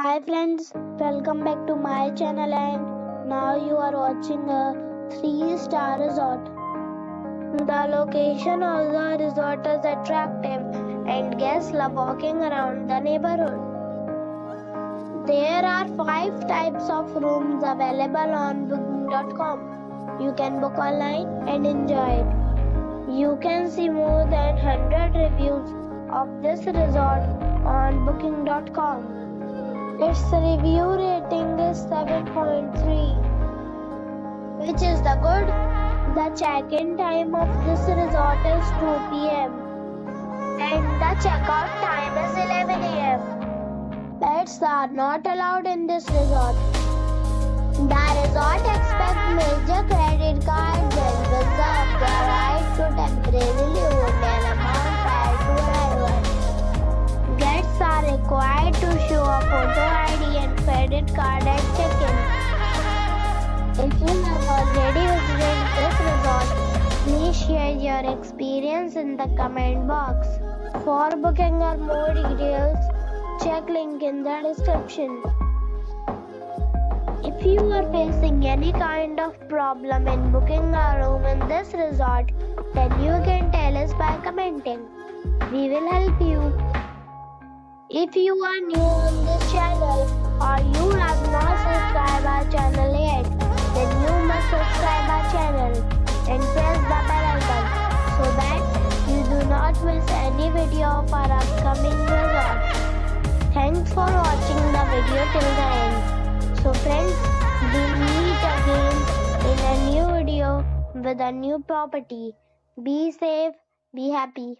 Hi friends, welcome back to my channel and now you are watching a 3-star resort. The location of the resort is attractive and guests love walking around the neighborhood. There are 5 types of rooms available on booking.com. You can book online and enjoy it. You can see more than 100 reviews of this resort on booking.com. Its review rating is 7.3, which is the good. The check-in time of this resort is 2 p.m. and the check-out time is 11 a.m. Pets are not allowed in this resort. The resort expects major credit cards and reserves the right to temporarily hold an amount prior to arrival. Guests are required to show a photo ID and credit card at check-in. If you have already visited this resort, please share your experience in the comment box. For booking or more details, check link in the description. If you are facing any kind of problem in booking a room in this resort, then you can tell us by commenting. We will help you. If you are new on this channel or you have not subscribed our channel yet, then you must subscribe our channel and press the bell icon so that you do not miss any video of our upcoming resort. Thanks for watching the video till the end. So friends, we'll meet again in a new video with a new property. Be safe, be happy.